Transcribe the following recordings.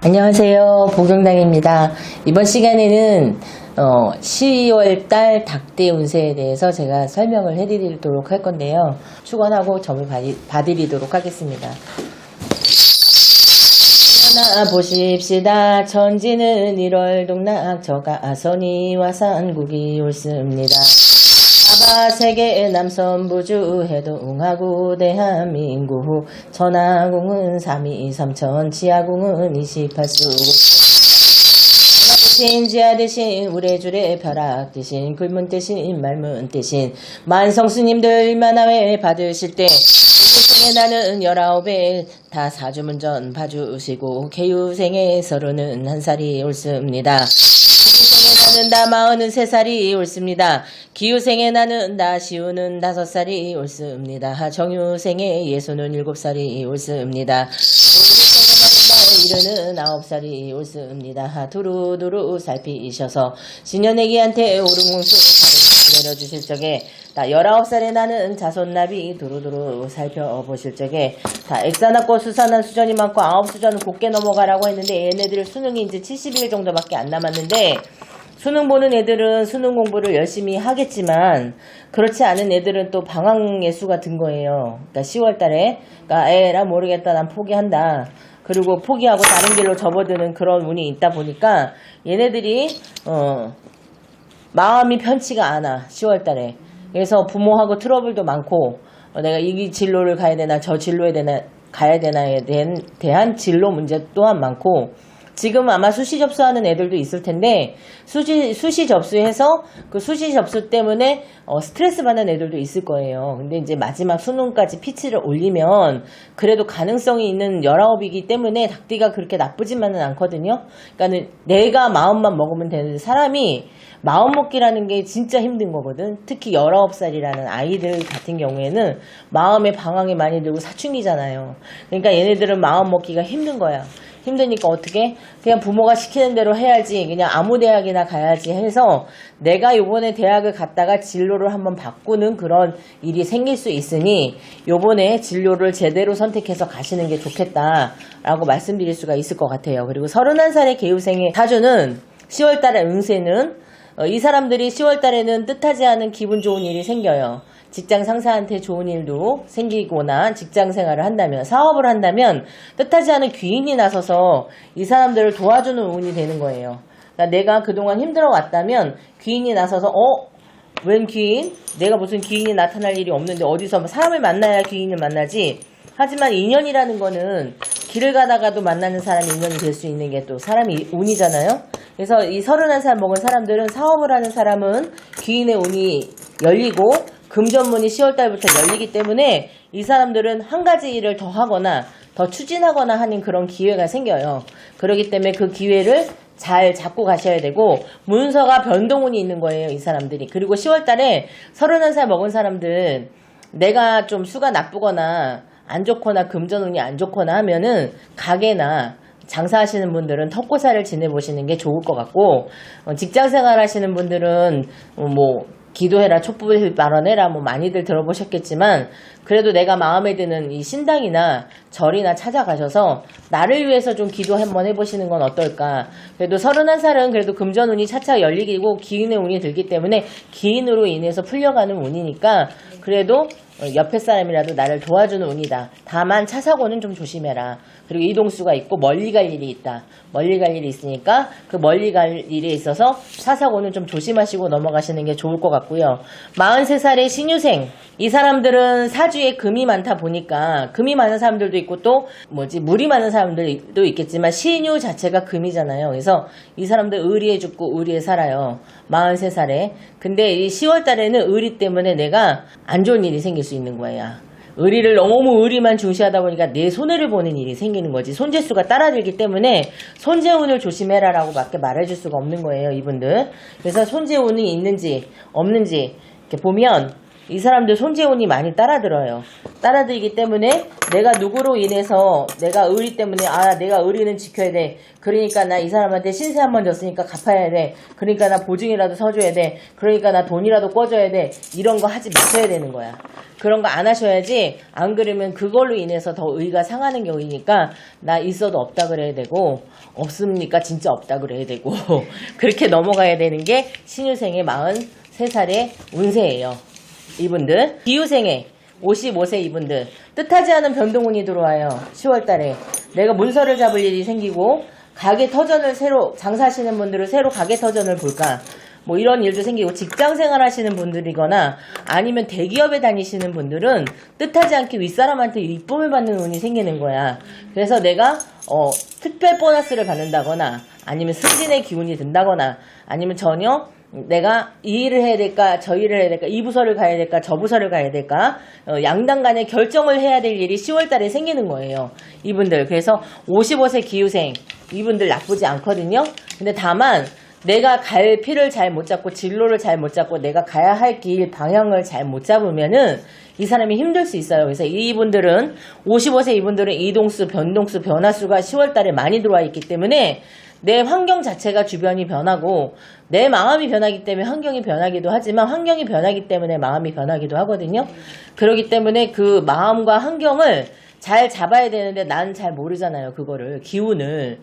안녕하세요. 복경당입니다. 이번 시간에는 10월달 닭띠 운세에 대해서 제가 설명을 해드리도록 할 건데요. 축원하고 점을 봐드리도록 하겠습니다. 일어나 보십시다. 천지는 1월 동락 저가선이 와산국이 옳습니다. 사바 세계 남선부주 해동하고 대한민국 천하궁은 323천 지하궁은 28수 하나 대신 지하 대신 우레주레 벼락 대신 굴문 대신 말문 대신 만성스님들 만화회 받으실 때 인생에 나는 19에 다 사주문전 봐주시고 개유생에 31살이 옳습니다. 기유생에 나는 다 43살이 옳습니다. 기유생에 나는 다 시우는 5살이 옳습니다. 정유생에 예수는 7살이 옳습니다. 이르는 9살이 옳습니다. 두루두루 살피셔서 신년애기한테 오름공수 내려주실 적에 다 19살에 나는 자손나비 두루두루 살펴보실 적에 다 액사났고 수사난 수전이 많고 9수전은 곱게 넘어가라고 했는데 얘네들 수능이 이제 70일 정도밖에 안 남았는데 수능 보는 애들은 수능 공부를 열심히 하겠지만 그렇지 않은 애들은 또 방황의 수가 든 거예요. 그러니까 10월 달에 그러니까 에라 모르겠다 난 포기한다. 그리고 포기하고 다른 길로 접어드는 그런 운이 있다 보니까 얘네들이 마음이 편치가 않아. 10월 달에. 그래서 부모하고 트러블도 많고 내가 이 진로를 가야 되나 저 진로에 가야 되나에 대한 진로 문제 또한 많고 지금 아마 수시 접수하는 애들도 있을 텐데 수시 접수해서 그 수시 접수 때문에 스트레스 받는 애들도 있을 거예요. 근데 이제 마지막 수능까지 피치를 올리면 그래도 가능성이 있는 19이기 때문에 닭띠가 그렇게 나쁘지만은 않거든요. 그러니까 내가 마음만 먹으면 되는데 사람이 마음 먹기라는 게 진짜 힘든 거거든. 특히 19살이라는 아이들 같은 경우에는 마음의 방황이 많이 들고 사춘기잖아요. 그러니까 얘네들은 마음 먹기가 힘든 거야. 힘드니까 어떻게? 그냥 부모가 시키는 대로 해야지. 그냥 아무 대학이나 가야지 해서 내가 요번에 대학을 갔다가 진로를 한번 바꾸는 그런 일이 생길 수 있으니 요번에 진로를 제대로 선택해서 가시는 게 좋겠다라고 말씀드릴 수가 있을 것 같아요. 그리고 31살의 개우생의 사주는 10월달의 운세는 이 사람들이 10월달에는 뜻하지 않은 기분 좋은 일이 생겨요. 직장 상사한테 좋은 일도 생기거나 직장 생활을 한다면 사업을 한다면 뜻하지 않은 귀인이 나서서 이 사람들을 도와주는 운이 되는 거예요. 그러니까 내가 그동안 힘들어 왔다면 귀인이 나서서 웬 귀인? 내가 무슨 귀인이 나타날 일이 없는데 어디서 사람을 만나야 귀인을 만나지. 하지만 인연이라는 거는 길을 가다가도 만나는 사람이 인연이 될 수 있는 게 또 사람이 운이잖아요. 그래서 이 31살 먹은 사람들은 사업을 하는 사람은 귀인의 운이 열리고 금전문이 10월달부터 열리기 때문에 이 사람들은 한 가지 일을 더 하거나 더 추진하거나 하는 그런 기회가 생겨요. 그렇기 때문에 그 기회를 잘 잡고 가셔야 되고 문서가 변동운이 있는 거예요. 이 사람들이. 그리고 10월달에 31살 먹은 사람들 내가 좀 수가 나쁘거나 안 좋거나 금전운이 안 좋거나 하면은 가게나 장사하시는 분들은 턱고사를 지내보시는 게 좋을 것 같고 직장생활 하시는 분들은 기도해라 촛불 발언해라 많이들 들어보셨겠지만 그래도 내가 마음에 드는 이 신당이나 절이나 찾아가셔서 나를 위해서 좀 기도 한번 해보시는 건 어떨까. 그래도 31살은 그래도 금전운이 차차 열리고 기인의 운이 들기 때문에 기인으로 인해서 풀려가는 운이니까 그래도 옆에 사람이라도 나를 도와주는 운이다. 다만 차 사고는 좀 조심해라. 그리고 이동수가 있고 멀리 갈 일이 있다. 멀리 갈 일이 있으니까 그 멀리 갈 일에 있어서 차 사고는 좀 조심하시고 넘어가시는 게 좋을 것 같고요. 43살의 신유생. 이 사람들은 사주에 금이 많다 보니까 금이 많은 사람들도 있고 또 물이 많은 사람들도 있겠지만 신유 자체가 금이잖아요. 그래서 이 사람들 의리에 죽고 의리에 살아요. 43살에. 근데 이 10월 달에는 의리 때문에 내가 안 좋은 일이 생길 수 있는 거예요. 의리를 너무 의리만 중시하다 보니까 내 손해를 보는 일이 생기는 거지. 손재수가 따라들기 때문에 손재운을 조심해라라고 밖에 말해줄 수가 없는 거예요. 이분들. 그래서 손재운이 있는지 없는지 이렇게 보면 이 사람들 손재운이 많이 따라들어요. 따라들기 때문에 내가 누구로 인해서 내가 의리 때문에 내가 의리는 지켜야 돼. 그러니까 나 이 사람한테 신세 한 번 졌으니까 갚아야 돼. 그러니까 나 보증이라도 서줘야 돼. 그러니까 나 돈이라도 꿔줘야 돼. 이런 거 하지 마셔야 되는 거야. 그런 거 안 하셔야지. 안 그러면 그걸로 인해서 더 의가 상하는 경우이니까 나 있어도 없다 그래야 되고 없습니까? 진짜 없다 그래야 되고 그렇게 넘어가야 되는 게 신유생의 43살의 운세예요. 이분들 기유생의 55세 이분들 뜻하지 않은 변동운이 들어와요. 10월달에 내가 문서를 잡을 일이 생기고 가게 터전을 새로 장사하시는 분들은 새로 가게 터전을 볼까 뭐 이런 일도 생기고 직장생활 하시는 분들이거나 아니면 대기업에 다니시는 분들은 뜻하지 않게 윗사람한테 이쁨을 받는 운이 생기는 거야. 그래서 내가 특별 보너스를 받는다거나 아니면 승진의 기운이 든다거나 아니면 전혀 내가 이 일을 해야 될까 저 일을 해야 될까 이 부서를 가야 될까 저 부서를 가야 될까 양당 간에 결정을 해야 될 일이 10월달에 생기는 거예요. 이분들 그래서 55세 기후생 이분들 나쁘지 않거든요. 근데 다만 내가 갈 필을 잘 못 잡고 진로를 잘 못 잡고 내가 가야 할 길 방향을 잘 못 잡으면은 이 사람이 힘들 수 있어요. 그래서 이분들은 55세 이분들은 이동수, 변동수, 변화수가 10월달에 많이 들어와 있기 때문에 내 환경 자체가 주변이 변하고 내 마음이 변하기 때문에 환경이 변하기도 하지만 환경이 변하기 때문에 마음이 변하기도 하거든요. 그렇기 때문에 그 마음과 환경을 잘 잡아야 되는데 난 잘 모르잖아요. 그거를 기운을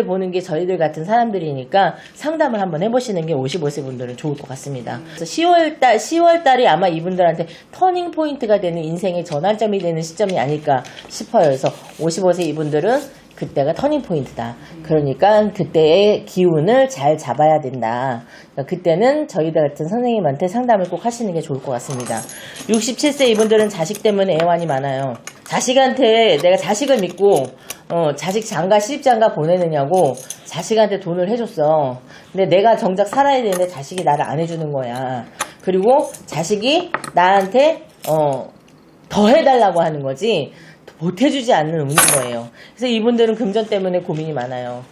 보는 게 저희들 같은 사람들이니까 상담을 한번 해보시는 게 55세 분들은 좋을 것 같습니다. 그래서 10월달이 아마 이분들한테 터닝 포인트가 되는 인생의 전환점이 되는 시점이 아닐까 싶어요. 그래서 55세 이분들은 그때가 터닝 포인트다. 그러니까 그때의 기운을 잘 잡아야 된다. 그러니까 그때는 저희들 같은 선생님한테 상담을 꼭 하시는 게 좋을 것 같습니다. 67세 이분들은 자식 때문에 애환이 많아요. 자식한테 내가 자식을 믿고 자식 장가 시집장가 보내느냐고 자식한테 돈을 해줬어. 근데 내가 정작 살아야 되는데 자식이 나를 안 해주는 거야. 그리고 자식이 나한테 더 해달라고 하는 거지 못해주지 않는 운인 거예요. 그래서 이분들은 금전 때문에 고민이 많아요.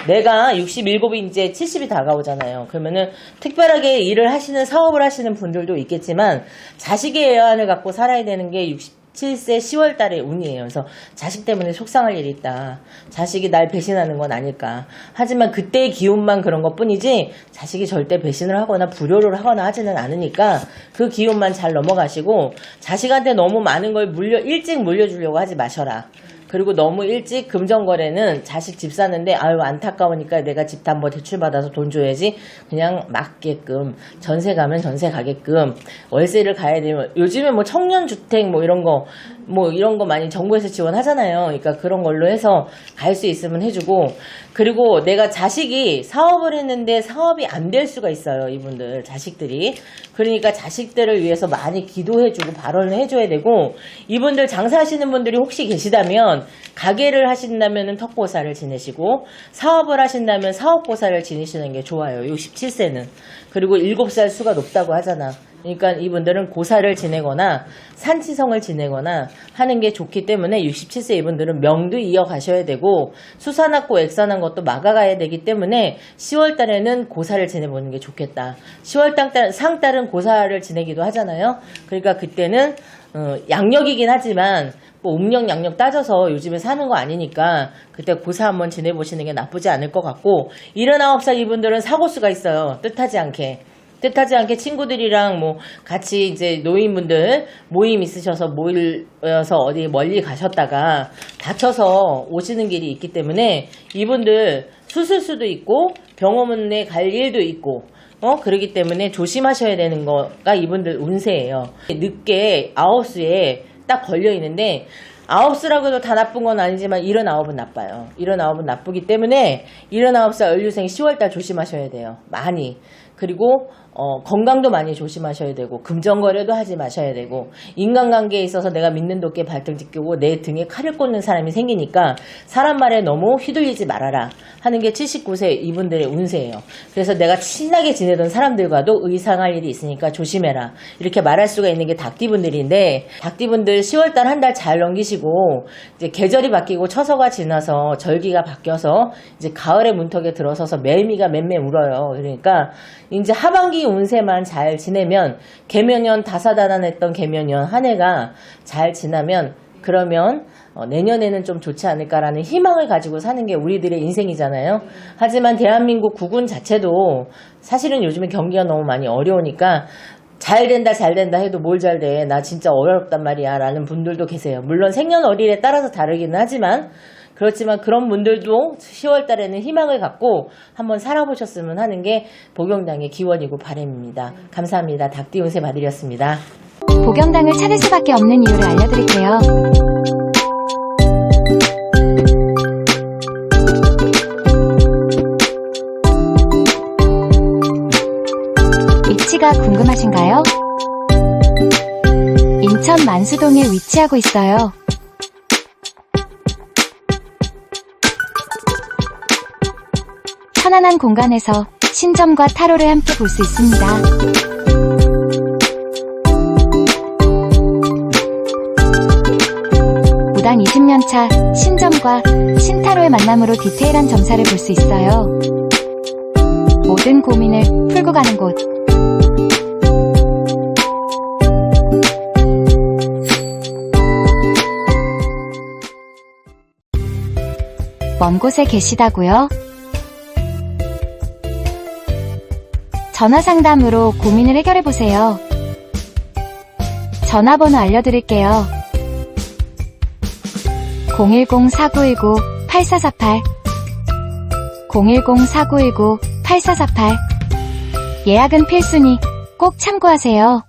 내가 67이 이제 70이 다가오잖아요. 그러면은 특별하게 일을 하시는 사업을 하시는 분들도 있겠지만 자식의 애환을 갖고 살아야 되는 게 67세 10월 달의 운이에요. 그래서 자식 때문에 속상할 일이 있다. 자식이 날 배신하는 건 아닐까. 하지만 그때의 기운만 그런 것 뿐이지 자식이 절대 배신을 하거나 불효를 하거나 하지는 않으니까 그 기운만 잘 넘어가시고 자식한테 너무 많은 걸 일찍 물려주려고 하지 마셔라. 그리고 너무 일찍 금전거래는 자식 집 사는데 아유 안타까우니까 내가 집 담보 대출받아서 돈 줘야지 그냥 맞게끔 전세 가면 전세 가게끔 월세를 가야 되면 요즘에 뭐 청년주택 뭐 이런 거 많이 정부에서 지원하잖아요. 그러니까 그런 걸로 해서 갈 수 있으면 해주고 그리고 내가 자식이 사업을 했는데 사업이 안 될 수가 있어요. 이분들 자식들이 그러니까 자식들을 위해서 많이 기도해주고 발언을 해줘야 되고 이분들 장사하시는 분들이 혹시 계시다면 가게를 하신다면 턱보살을 지내시고 사업을 하신다면 사업보살을 지내시는 게 좋아요. 67세는. 그리고 7살 수가 높다고 하잖아. 그러니까 이분들은 고사를 지내거나 산치성을 지내거나 하는 게 좋기 때문에 67세 이분들은 명도 이어가셔야 되고 수산학고 액산한 것도 막아가야 되기 때문에 10월 달에는 고사를 지내보는 게 좋겠다. 10월 상달은 고사를 지내기도 하잖아요. 그러니까 그때는 양력이긴 하지만 뭐 음력 양력 따져서 요즘에 사는 거 아니니까 그때 고사 한번 지내보시는 게 나쁘지 않을 것 같고 79살 이분들은 사고수가 있어요. 뜻하지 않게 친구들이랑 뭐 같이 이제 노인분들 모임 있으셔서 모여서 어디 멀리 가셨다가 다쳐서 오시는 길이 있기 때문에 이분들 수술수도 있고 병원에 갈 일도 있고 그러기 때문에 조심하셔야 되는 거가 이분들 운세예요. 늦게 9수에 딱 걸려 있는데 9수라고 해도 다 나쁜 건 아니지만 79은 나빠요. 79은 나쁘기 때문에 79살 을류생 10월달 조심하셔야 돼요. 많이. 그리고 건강도 많이 조심하셔야 되고 금전거래도 하지 마셔야 되고 인간관계에 있어서 내가 믿는 도끼에 발등 찢기고 내 등에 칼을 꽂는 사람이 생기니까 사람 말에 너무 휘둘리지 말아라 하는 게 79세 이분들의 운세예요. 그래서 내가 친하게 지내던 사람들과도 의상할 일이 있으니까 조심해라 이렇게 말할 수가 있는 게 닭띠분들인데 닭띠분들 10월달 한 달 잘 넘기시고 이제 계절이 바뀌고 처서가 지나서 절기가 바뀌어서 이제 가을의 문턱에 들어서서 매미가 맴매 울어요. 그러니까 이제 하반기 운세만 잘 지내면 개묘년 다사다난했던 개묘년 한 해가 잘 지나면 그러면 내년에는 좀 좋지 않을까라는 희망을 가지고 사는 게 우리들의 인생이잖아요. 하지만 대한민국 국군 자체도 사실은 요즘에 경기가 너무 많이 어려우니까 잘 된다 해도 뭘 잘 돼. 나 진짜 어렵단 말이야 라는 분들도 계세요. 물론 생년월일에 따라서 다르기는 하지만 그렇지만 그런 분들도 10월 달에는 희망을 갖고 한번 살아보셨으면 하는 게 복용당의 기원이고 바람입니다. 감사합니다. 닭띠 운세 봐드렸습니다. 복용당을 찾을 수밖에 없는 이유를 알려드릴게요. 위치가 궁금하신가요? 인천 만수동에 위치하고 있어요. 편안한 공간에서 신점과 타로를 함께 볼 수 있습니다. 무당 20년차 신점과 신타로의 만남으로 디테일한 점사를 볼 수 있어요. 모든 고민을 풀고 가는 곳. 먼 곳에 계시다고요? 전화 상담으로 고민을 해결해보세요. 전화번호 알려드릴게요. 010-4919-8448 010-4919-8448 예약은 필수니 꼭 참고하세요.